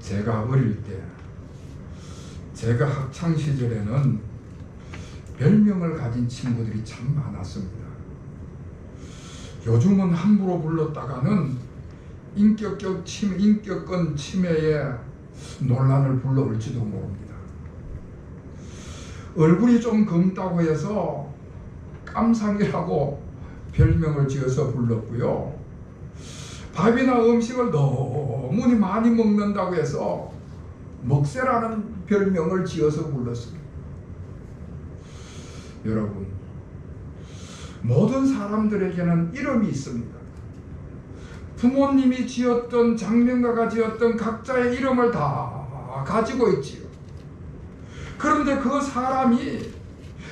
제가 어릴 때, 제가 학창시절에는 별명을 가진 친구들이 참 많았습니다. 요즘은 함부로 불렀다가는 인격권 침해에 논란을 불러올지도 모릅니다. 얼굴이 좀 검다고 해서 깜상이라고 별명을 지어서 불렀고요. 밥이나 음식을 너무 많이 먹는다고 해서 먹새라는 별명을 지어서 불렀습니다. 여러분, 모든 사람들에게는 이름이 있습니다. 부모님이 지었던, 장명가가 지었던 각자의 이름을 다 가지고 있지요. 그런데 그 사람이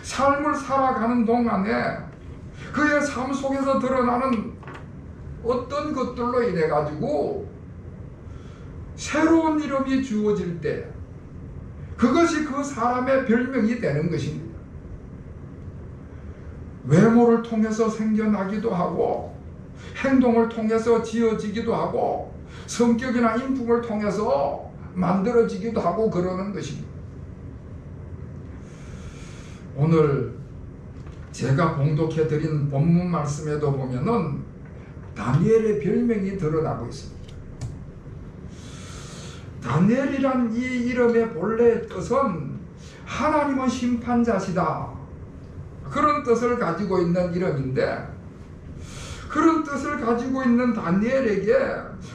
삶을 살아가는 동안에 그의 삶 속에서 드러나는 어떤 것들로 인해 가지고 새로운 이름이 주어질 때 그것이 그 사람의 별명이 되는 것입니다. 외모를 통해서 생겨나기도 하고 행동을 통해서 지어지기도 하고 성격이나 인품을 통해서 만들어지기도 하고 그러는 것입니다. 오늘 제가 봉독해드린 본문 말씀에도 보면은 다니엘의 별명이 드러나고 있습니다. 다니엘이란 이 이름의 본래의 뜻은 하나님은 심판자시다, 그런 뜻을 가지고 있는 이름인데, 그런 뜻을 가지고 있는 다니엘에게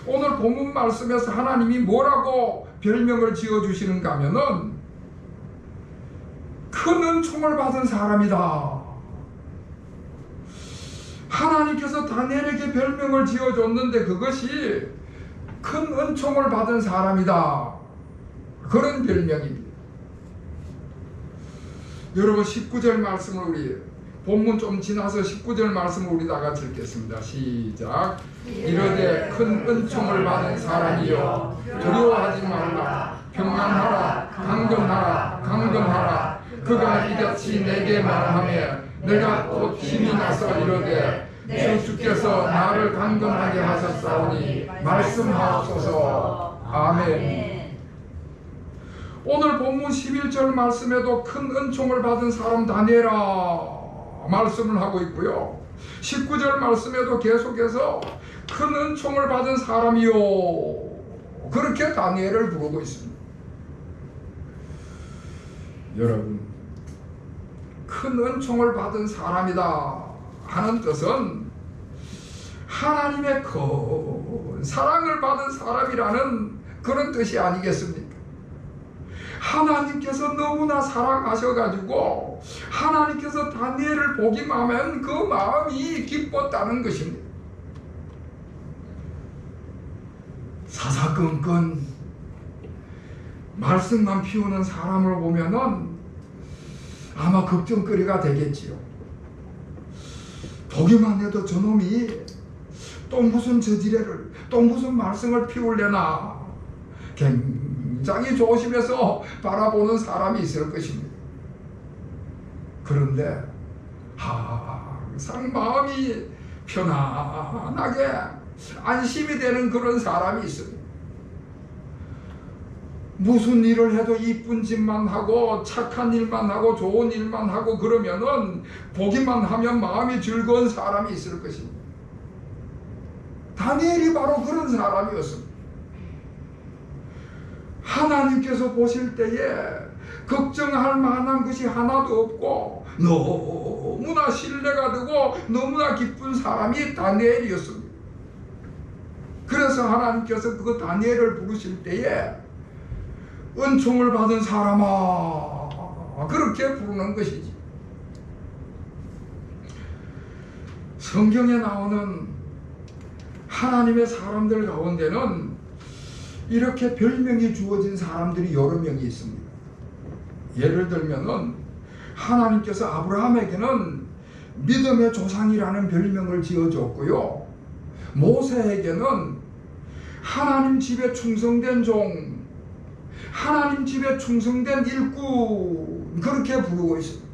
오늘 본문 말씀에서 하나님이 뭐라고 별명을 지어주시는가 하면은 큰 은총을 받은 사람이다. 하나님께서 다니엘에게 별명을 지어줬는데 그것이 큰 은총을 받은 사람이다, 그런 별명입니다. 여러분, 19절 말씀을 우리 본문 좀 지나서 19절 말씀을 우리 다 같이 읽겠습니다. 시작. 이르되 큰 은총을 받은 사람이여 두려워하지 말라. 평안하라. 강건하라. 강건하라. 그가 이같이 내게 말하며 내가 곧 힘이 나서 이르되 주께서 나를 강건하게 하셨사오니 말씀하옵소서. 아멘. 오늘 본문 11절 말씀에도 큰 은총을 받은 사람 다니엘아 말씀을 하고 있고요. 19절 말씀에도 계속해서 큰 은총을 받은 사람이요, 그렇게 다니엘을 부르고 있습니다. 여러분, 큰 은총을 받은 사람이다 하는 뜻은 하나님의 큰 사랑을 받은 사람이라는 그런 뜻이 아니겠습니까? 하나님께서 너무나 사랑하셔가지고 하나님께서 다니엘을 보기만 하면 그 마음이 기뻤다는 것입니다. 사사건건 말씀만 피우는 사람을 보면은 아마 걱정거리가 되겠지요. 보기만 해도 저놈이 또 무슨 저지레를, 또 무슨 말씀을 피울려나 굉장히 조심해서 바라보는 사람이 있을 것입니다. 그런데 항상 마음이 편안하게 안심이 되는 그런 사람이 있습니다. 무슨 일을 해도 이쁜 짓만 하고 착한 일만 하고 좋은 일만 하고 그러면은 보기만 하면 마음이 즐거운 사람이 있을 것입니다. 다니엘이 바로 그런 사람이었습니다. 하나님께서 보실 때에 걱정할 만한 것이 하나도 없고 너무나 신뢰가 되고 너무나 기쁜 사람이 다니엘이었습니다. 그래서 하나님께서 그 다니엘을 부르실 때에 은총을 받은 사람아, 그렇게 부르는 것이지. 성경에 나오는 하나님의 사람들 가운데는 이렇게 별명이 주어진 사람들이 여러 명이 있습니다. 예를 들면은 하나님께서 아브라함에게는 믿음의 조상이라는 별명을 지어줬고요, 모세에게는 하나님 집에 충성된 종, 하나님 집에 충성된 일꾼, 그렇게 부르고 있습니다.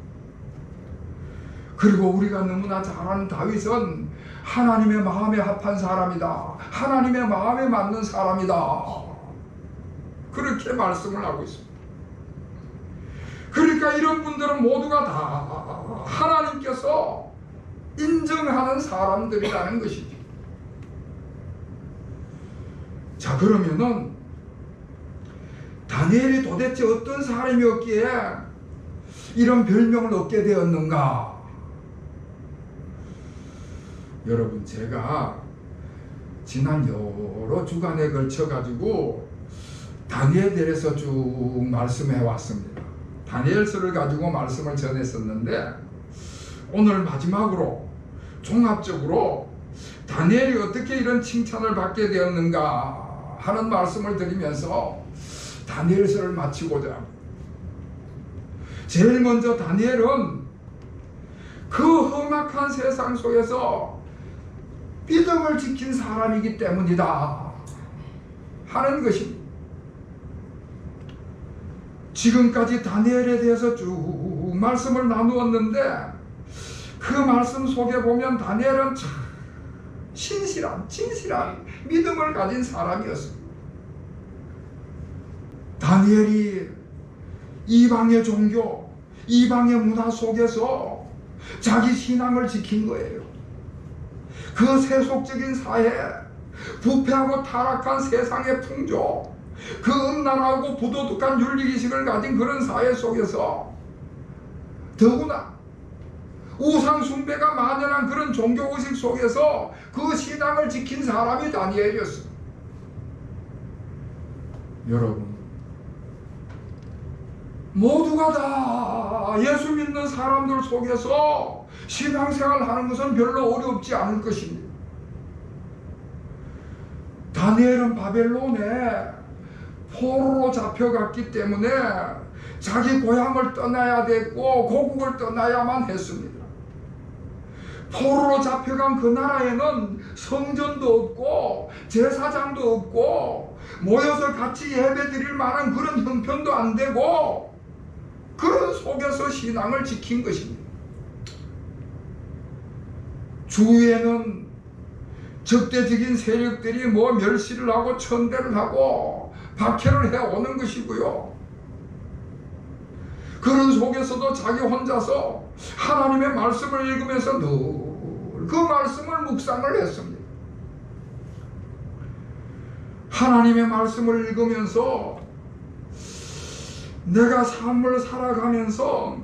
그리고 우리가 너무나 잘 아는 다윗은 하나님의 마음에 합한 사람이다, 하나님의 마음에 맞는 사람이다, 그렇게 말씀을 하고 있습니다. 그러니까 이런 분들은 모두가 다 하나님께서 인정하는 사람들이라는 것이죠. 자, 그러면은 다니엘이 도대체 어떤 사람이었기에 이런 별명을 얻게 되었는가? 여러분, 제가 지난 여러 주간에 걸쳐 가지고 다니엘에 대해서 쭉 말씀해 왔습니다. 다니엘서를 가지고 말씀을 전했었는데, 오늘 마지막으로 종합적으로 다니엘이 어떻게 이런 칭찬을 받게 되었는가 하는 말씀을 드리면서 다니엘서를 마치고자 합니다. 제일 먼저 다니엘은 그 험악한 세상 속에서 믿음을 지킨 사람이기 때문이다 하는 것입니다. 지금까지 다니엘에 대해서 쭉 말씀을 나누었는데, 그 말씀 속에 보면 다니엘은 참 진실한 믿음을 가진 사람이었습니다. 다니엘이 이방의 종교, 이방의 문화 속에서 자기 신앙을 지킨 거예요. 그 세속적인 사회, 부패하고 타락한 세상의 풍조, 그 음란하고 부도덕한 윤리의식을 가진 그런 사회 속에서, 더구나 우상 숭배가 만연한 그런 종교의식 속에서 그 신앙을 지킨 사람이 다니엘이었습니다. 여러분, 모두가 다 예수 믿는 사람들 속에서 신앙생활 하는 것은 별로 어렵지 않을 것입니다. 다니엘은 바벨론에 포로로 잡혀갔기 때문에 자기 고향을 떠나야 됐고 고국을 떠나야만 했습니다. 포로로 잡혀간 그 나라에는 성전도 없고 제사장도 없고 모여서 같이 예배 드릴 만한 그런 형편도 안 되고, 그런 속에서 신앙을 지킨 것입니다. 주위에는 적대적인 세력들이 멸시를 하고 천대를 하고 박해를 해오는 것이고요. 그런 속에서도 자기 혼자서 하나님의 말씀을 읽으면서 늘 그 말씀을 묵상을 했습니다. 하나님의 말씀을 읽으면서 내가 삶을 살아가면서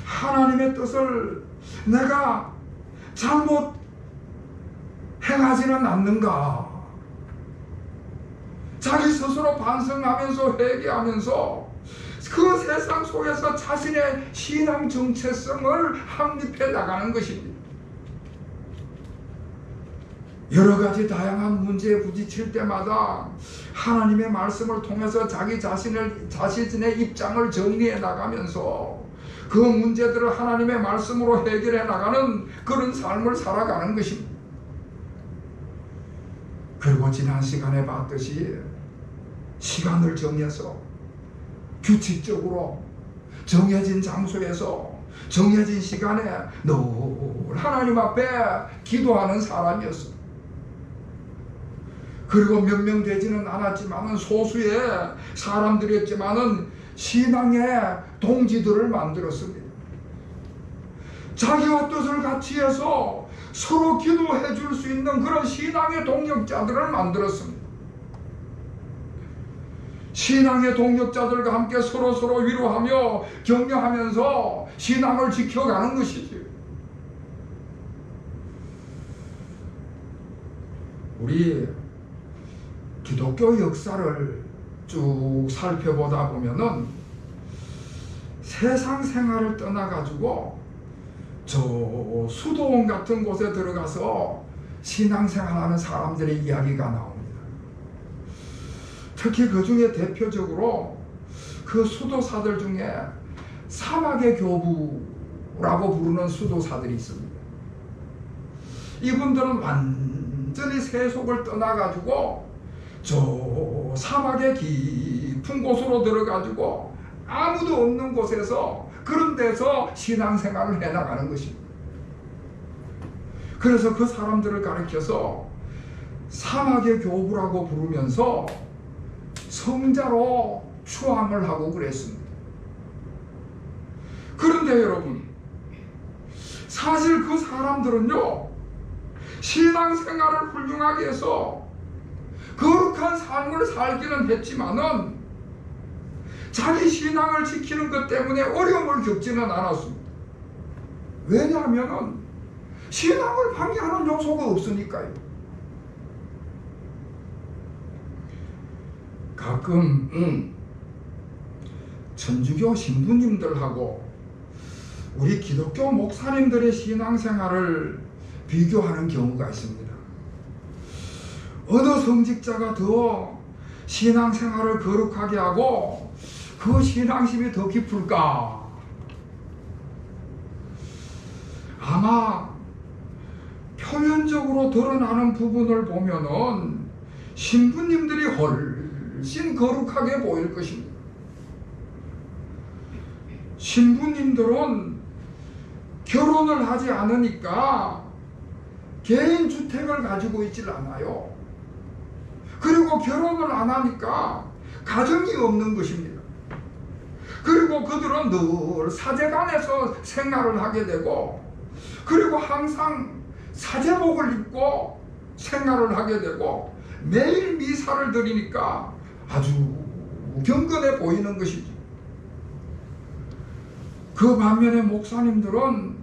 하나님의 뜻을 내가 잘못 행하지는 않는가, 자기 스스로 반성하면서 회개하면서 그 세상 속에서 자신의 신앙 정체성을 확립해 나가는 것입니다. 여러 가지 다양한 문제에 부딪힐 때마다 하나님의 말씀을 통해서 자기 자신의 입장을 정리해 나가면서 그 문제들을 하나님의 말씀으로 해결해 나가는 그런 삶을 살아가는 것입니다. 그리고 지난 시간에 봤듯이 시간을 정해서 규칙적으로 정해진 장소에서 정해진 시간에 늘 하나님 앞에 기도하는 사람이었습니다. 그리고 몇 명 되지는 않았지만은 소수의 사람들이었지만은 신앙의 동지들을 만들었습니다. 자기와 뜻을 같이 해서 서로 기도해 줄 수 있는 그런 신앙의 동력자들을 만들었습니다. 신앙의 동력자들과 함께 서로 위로하며 격려하면서 신앙을 지켜가는 것이지. 우리 기독교 역사를 쭉 살펴보다 보면은 세상 생활을 떠나가지고 저 수도원 같은 곳에 들어가서 신앙생활하는 사람들의 이야기가 나옵니다. 특히 그 중에 대표적으로 그 수도사들 중에 사막의 교부라고 부르는 수도사들이 있습니다. 이분들은 완전히 세속을 떠나가지고 저 사막의 깊은 곳으로 들어가지고 아무도 없는 곳에서 그런 데서 신앙생활을 해나가는 것입니다. 그래서 그 사람들을 가리켜서 사막의 교부라고 부르면서 성자로 추앙을 하고 그랬습니다. 그런데 여러분, 사실 그 사람들은요, 신앙생활을 훌륭하게 해서 거룩한 삶을 살기는 했지만은 자기 신앙을 지키는 것 때문에 어려움을 겪지는 않았습니다. 왜냐하면 신앙을 방해하는 요소가 없으니까요. 가끔 천주교 신부님들하고 우리 기독교 목사님들의 신앙생활을 비교하는 경우가 있습니다. 어느 성직자가 더 신앙생활을 거룩하게 하고 그 신앙심이 더 깊을까? 아마 표면적으로 드러나는 부분을 보면은 신부님들이 훨씬 거룩하게 보일 것입니다. 신부님들은 결혼을 하지 않으니까 개인 주택을 가지고 있질 않아요. 그리고 결혼을 안 하니까 가정이 없는 것입니다. 그리고 그들은 늘 사제관에서 생활을 하게 되고, 그리고 항상 사제복을 입고 생활을 하게 되고, 매일 미사를 드리니까 아주 경건해 보이는 것이죠. 그 반면에 목사님들은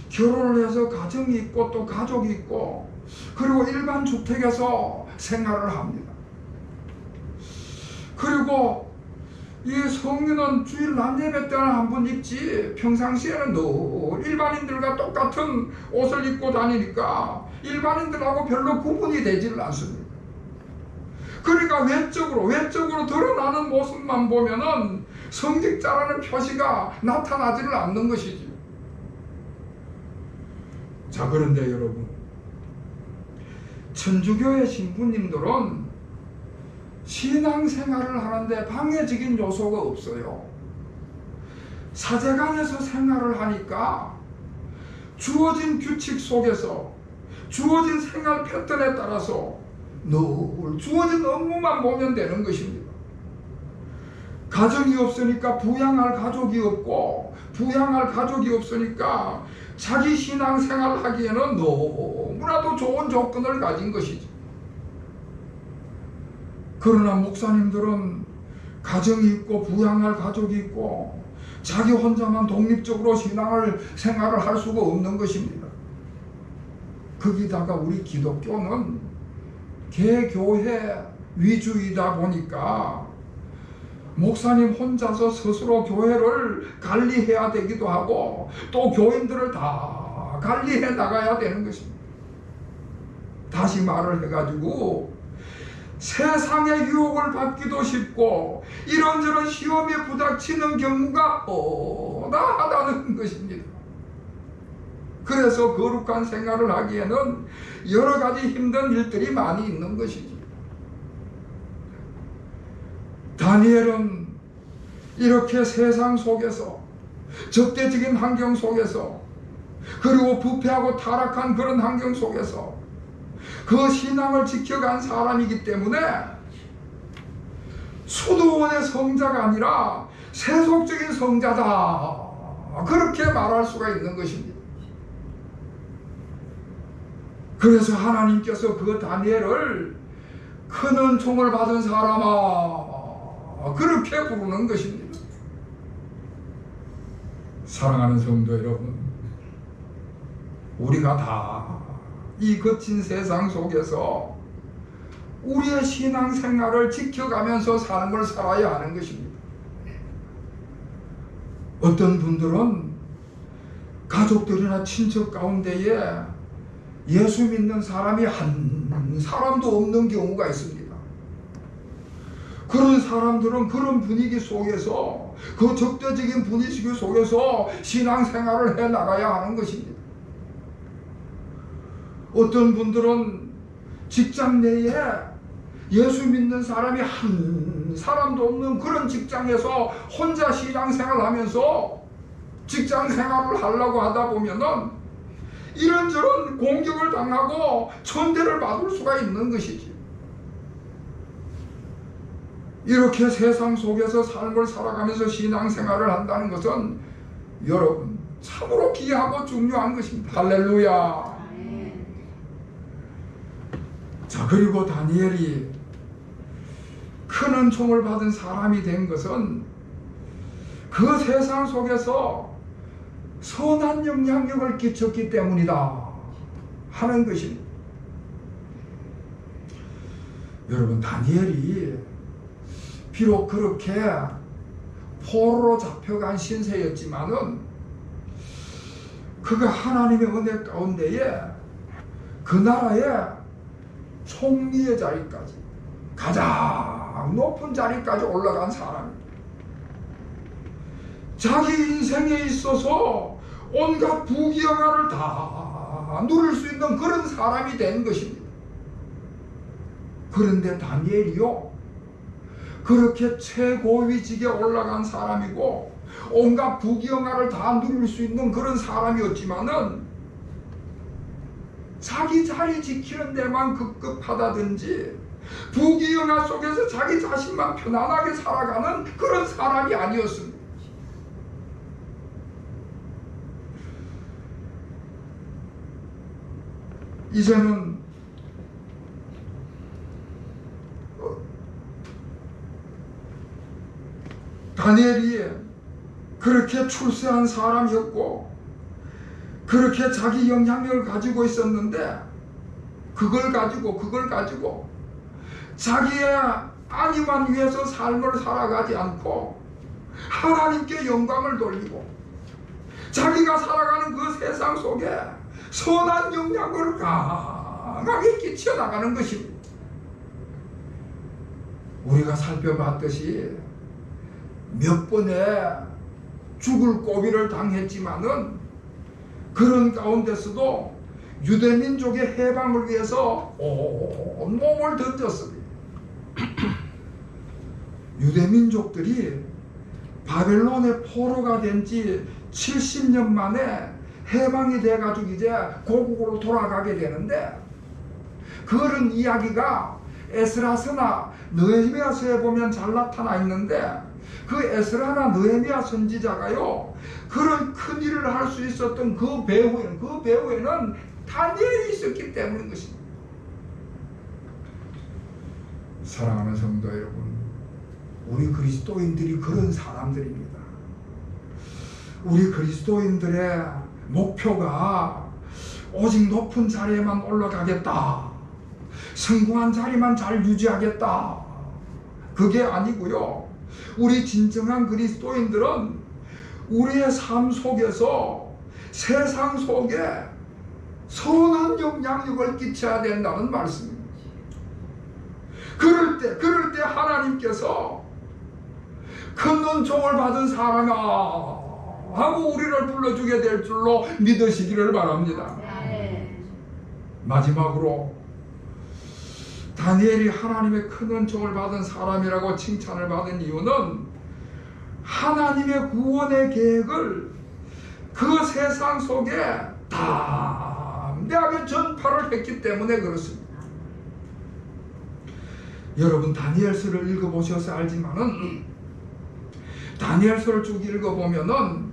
결혼을 해서 가정이 있고 또 가족이 있고, 그리고 일반 주택에서 생활을 합니다. 그리고 이 성인은 주일 낮 예배 때는 한 번 입지, 평상시에는 늘 일반인들과 똑같은 옷을 입고 다니니까 일반인들하고 별로 구분이 되지를 않습니다. 그러니까 외적으로 드러나는 모습만 보면은 성직자라는 표시가 나타나지를 않는 것이지. 자, 그런데 여러분, 천주교의 신부님들은 신앙생활을 하는데 방해적인 요소가 없어요. 사제관에서 생활을 하니까 주어진 규칙 속에서, 주어진 생활 패턴에 따라서 늘 주어진 업무만 보면 되는 것입니다. 가정이 없으니까 부양할 가족이 없고, 부양할 가족이 없으니까 자기 신앙생활을 하기에는 너무나도 좋은 조건을 가진 것이죠. 그러나 목사님들은 가정이 있고 부양할 가족이 있고 자기 혼자만 독립적으로 신앙생활을 할 수가 없는 것입니다. 거기다가 우리 기독교는 개교회 위주이다 보니까 목사님 혼자서 스스로 교회를 관리해야 되기도 하고 또 교인들을 다 관리해 나가야 되는 것입니다. 다시 말을 해가지고 세상의 유혹을 받기도 쉽고 이런저런 시험에 부닥치는 경우가 허다하다는 것입니다. 그래서 거룩한 생활을 하기에는 여러 가지 힘든 일들이 많이 있는 것이지. 다니엘은 이렇게 세상 속에서, 적대적인 환경 속에서, 그리고 부패하고 타락한 그런 환경 속에서 그 신앙을 지켜간 사람이기 때문에 수도원의 성자가 아니라 세속적인 성자다, 그렇게 말할 수가 있는 것입니다. 그래서 하나님께서 그 다니엘을 큰 은총을 받은 사람아, 그렇게 부르는 것입니다. 사랑하는 성도 여러분, 우리가 다 이 거친 세상 속에서 우리의 신앙생활을 지켜가면서 삶을 살아야 하는 것입니다. 어떤 분들은 가족들이나 친척 가운데에 예수 믿는 사람이 한 사람도 없는 경우가 있습니다. 그런 사람들은 그런 분위기 속에서, 그 적대적인 분위기 속에서 신앙생활을 해 나가야 하는 것입니다. 어떤 분들은 직장 내에 예수 믿는 사람이 한 사람도 없는 그런 직장에서 혼자 신앙생활을 하면서 직장생활을 하려고 하다 보면은 이런저런 공격을 당하고 천대를 받을 수가 있는 것이지. 이렇게 세상 속에서 삶을 살아가면서 신앙생활을 한다는 것은 여러분 참으로 귀하고 중요한 것입니다. 할렐루야. 자, 그리고 다니엘이 큰 은총을 받은 사람이 된 것은 그 세상 속에서 선한 영향력을 끼쳤기 때문이다 하는 것입니다. 여러분, 다니엘이 비록 그렇게 포로로 잡혀간 신세였지만은 그가 하나님의 은혜 가운데에 그 나라의 총리의 자리까지, 가장 높은 자리까지 올라간 사람입니다. 자기 인생에 있어서 온갖 부귀영화를 다 누릴 수 있는 그런 사람이 된 것입니다. 그런데 다니엘이요, 그렇게 최고위직에 올라간 사람이고 온갖 부귀영화를 다 누릴 수 있는 그런 사람이었지만은 자기 자리 지키는 데만 급급하다든지 부귀영화 속에서 자기 자신만 편안하게 살아가는 그런 사람이 아니었습니다. 이제는 다니엘이 그렇게 출세한 사람이었고 그렇게 자기 영향력을 가지고 있었는데 그걸 가지고 자기의 안위만 위해서 삶을 살아가지 않고 하나님께 영광을 돌리고 자기가 살아가는 그 세상 속에 선한 영향력을 강하게 끼쳐나가는 것입니다. 우리가 살펴봤듯이 몇 번의 죽을 고비를 당했지만은 그런 가운데서도 유대민족의 해방을 위해서 온 몸을 던졌습니다. 유대민족들이 바벨론의 포로가 된 지 70년 만에 해방이 돼가지고 이제 고국으로 돌아가게 되는데 그런 이야기가 에스라서나 느헤미야서에 보면 잘 나타나 있는데 그 에스라나 느헤미야 선지자가요 그런 큰 일을 할 수 있었던 그 배후에는 다니엘이 있었기 때문인 것입니다. 사랑하는 성도 여러분, 우리 그리스도인들이 그런 사람들입니다. 우리 그리스도인들의 목표가 오직 높은 자리에만 올라가겠다, 성공한 자리만 잘 유지하겠다, 그게 아니고요. 우리 진정한 그리스도인들은 우리의 삶 속에서 세상 속에 선한 영향력을 끼쳐야 된다는 말씀입니다. 그럴 때 하나님께서 큰 은총을 받은 사람아 하고 우리를 불러주게 될 줄로 믿으시기를 바랍니다. 마지막으로 다니엘이 하나님의 큰 은총을 받은 사람이라고 칭찬을 받은 이유는 하나님의 구원의 계획을 그 세상 속에 담대하게 전파를 했기 때문에 그렇습니다. 여러분, 다니엘서를 읽어보셔서 알지만은 다니엘서를 쭉 읽어보면은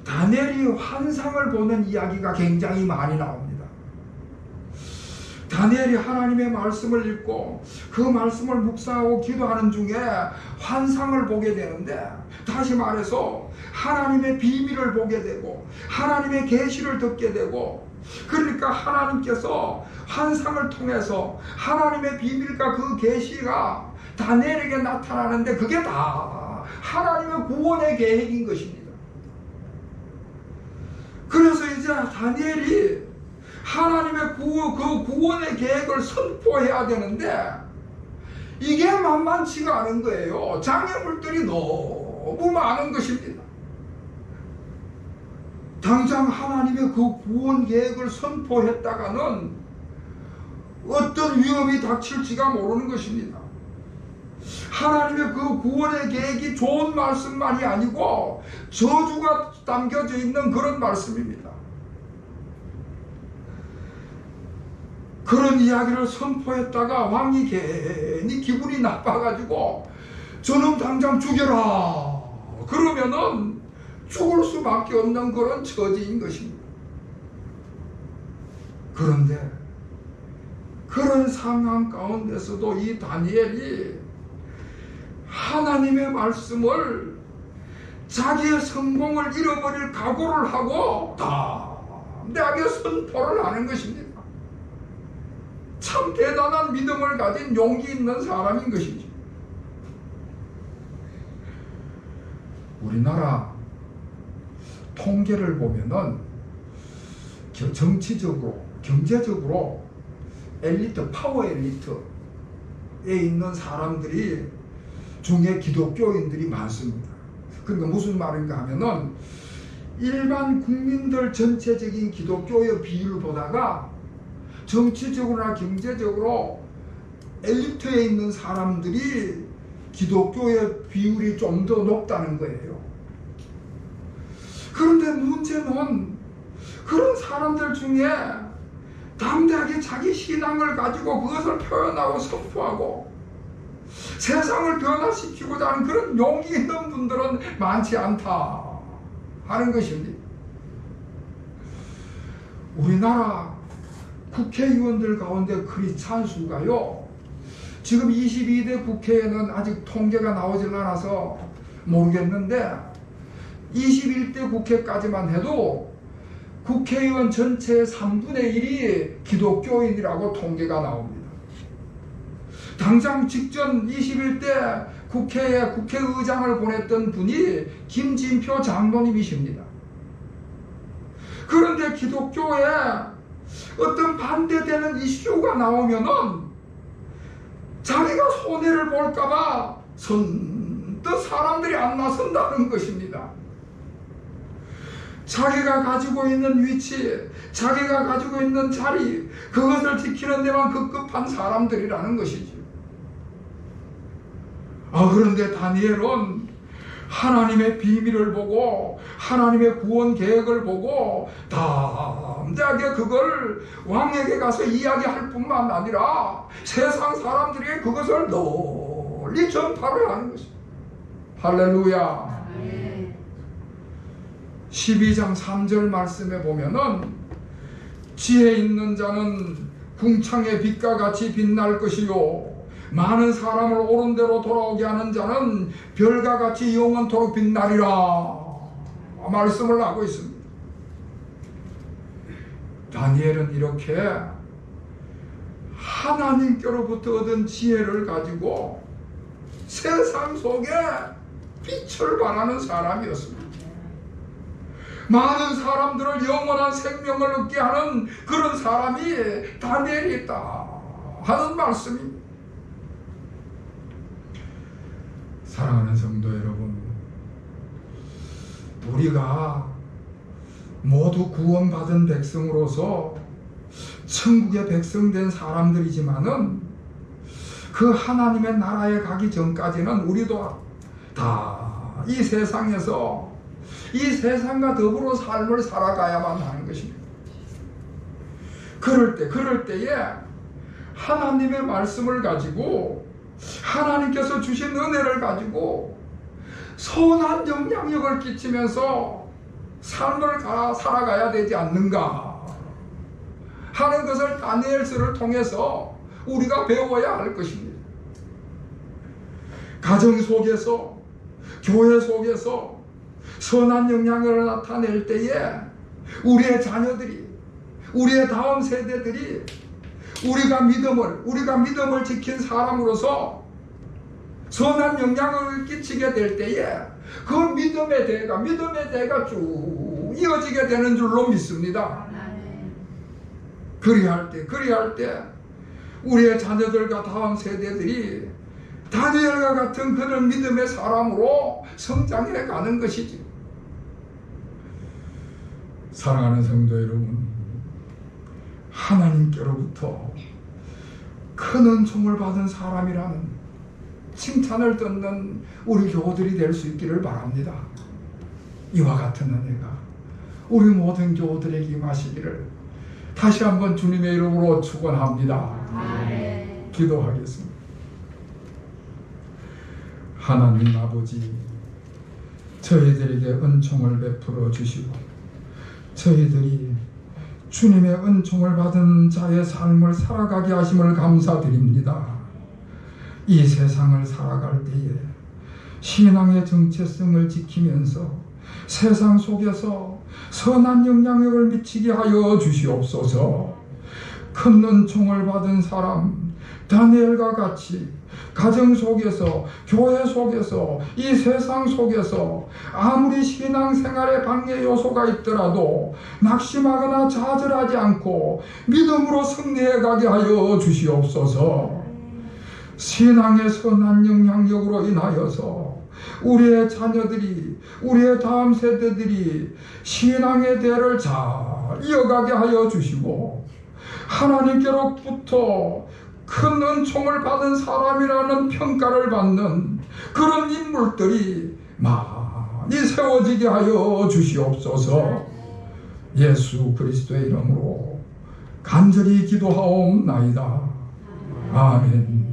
다니엘이 환상을 보는 이야기가 굉장히 많이 나옵니다. 다니엘이 하나님의 말씀을 읽고 그 말씀을 묵상하고 기도하는 중에 환상을 보게 되는데, 다시 말해서 하나님의 비밀을 보게 되고 하나님의 계시를 듣게 되고, 그러니까 하나님께서 환상을 통해서 하나님의 비밀과 그 계시가 다니엘에게 나타나는데 그게 다 하나님의 구원의 계획인 것입니다. 그래서 이제 다니엘이 하나님의 그 구원의 계획을 선포해야 되는데 이게 만만치가 않은 거예요. 장애물들이 너무 많은 것입니다. 당장 하나님의 그 구원 계획을 선포했다가는 어떤 위험이 닥칠지가 모르는 것입니다. 하나님의 그 구원의 계획이 좋은 말씀만이 아니고 저주가 담겨져 있는 그런 말씀입니다. 그런 이야기를 선포했다가 왕이 괜히 기분이 나빠가지고 저놈 당장 죽여라. 그러면은 죽을 수밖에 없는 그런 처지인 것입니다. 그런데 그런 상황 가운데서도 이 다니엘이 하나님의 말씀을 자기의 성공을 잃어버릴 각오를 하고 담대하게 선포를 하는 것입니다. 참 대단한 믿음을 가진 용기 있는 사람인 것이죠. 우리나라 통계를 보면은 정치적으로, 경제적으로 엘리트, 파워 엘리트에 있는 사람들이 중에 기독교인들이 많습니다. 그러니까 무슨 말인가 하면은 일반 국민들 전체적인 기독교의 비율보다가 정치적으로나 경제적으로 엘리트에 있는 사람들이 기독교의 비율이 좀 더 높다는 거예요. 그런데 문제는 그런 사람들 중에 담대하게 자기 신앙을 가지고 그것을 표현하고 선포하고 세상을 변화시키고자 하는 그런 용기 있는 분들은 많지 않다 하는 것입니다. 우리나라 국회의원들 가운데 크리스찬 수가요, 지금 22대 국회에는 아직 통계가 나오질 않아서 모르겠는데 21대 국회까지만 해도 국회의원 전체의 3분의 1이 기독교인이라고 통계가 나옵니다. 당장 직전 21대 국회에 국회의장을 보냈던 분이 김진표 장로님이십니다. 그런데 기독교에 어떤 반대되는 이슈가 나오면은 자기가 손해를 볼까봐 선뜻 사람들이 안 나선다는 것입니다. 자기가 가지고 있는 위치, 자기가 가지고 있는 자리, 그것을 지키는 데만 급급한 사람들이라는 것이지. 그런데 다니엘은 하나님의 비밀을 보고 하나님의 구원 계획을 보고 담대하게 그걸 왕에게 가서 이야기할 뿐만 아니라 세상 사람들에게 그것을 널리 전파를 하는 것입니다. 할렐루야. 12장 3절 말씀에 보면은 지혜 있는 자는 궁창의 빛과 같이 빛날 것이요 많은 사람을 옳은 대로 돌아오게 하는 자는 별과 같이 영원토록 빛나리라 말씀을 하고 있습니다. 다니엘은 이렇게 하나님께로부터 얻은 지혜를 가지고 세상 속에 빛을 발하는 사람이었습니다. 많은 사람들을 영원한 생명을 얻게 하는 그런 사람이 다니엘이 있다 하는 말씀입니다. 사랑하는 성도 여러분, 우리가 모두 구원받은 백성으로서 천국의 백성된 사람들이지만은 그 하나님의 나라에 가기 전까지는 우리도 다 이 세상에서 이 세상과 더불어 삶을 살아가야만 하는 것입니다. 그럴 때에 하나님의 말씀을 가지고 하나님께서 주신 은혜를 가지고 선한 영향력을 끼치면서 삶을 살아가야 되지 않는가 하는 것을 다니엘서를 통해서 우리가 배워야 할 것입니다. 가정 속에서, 교회 속에서 선한 영향력을 나타낼 때에 우리의 자녀들이, 우리의 다음 세대들이 우리가 믿음을 지킨 사람으로서 선한 영향을 끼치게 될 때에 그 믿음의 대가 쭉 이어지게 되는 줄로 믿습니다. 그리할 때 우리의 자녀들과 다음 세대들이 다니엘과 같은 그런 믿음의 사람으로 성장해 가는 것이지. 사랑하는 성도 여러분, 하나님께로부터 큰 은총을 받은 사람이라는 칭찬을 듣는 우리 교우들이 될 수 있기를 바랍니다. 이와 같은 은혜가 우리 모든 교우들에게 임하시기를 다시 한번 주님의 이름으로 축원합니다. 기도하겠습니다. 하나님 아버지, 저희들에게 은총을 베풀어 주시고 저희들이 주님의 은총을 받은 자의 삶을 살아가게 하심을 감사드립니다. 이 세상을 살아갈 때에 신앙의 정체성을 지키면서 세상 속에서 선한 영향력을 미치게 하여 주시옵소서. 큰 은총을 받은 사람 다니엘과 같이 가정 속에서, 교회 속에서, 이 세상 속에서 아무리 신앙생활에 방해 요소가 있더라도 낙심하거나 좌절하지 않고 믿음으로 승리해 가게 하여 주시옵소서. 신앙의 선한 영향력으로 인하여서 우리의 자녀들이, 우리의 다음 세대들이 신앙의 대를 잘 이어가게 하여 주시고 하나님께로부터 큰 은총을 받은 사람이라는 평가를 받는 그런 인물들이 많이 세워지게 하여 주시옵소서. 예수 그리스도의 이름으로 간절히 기도하옵나이다. 아멘.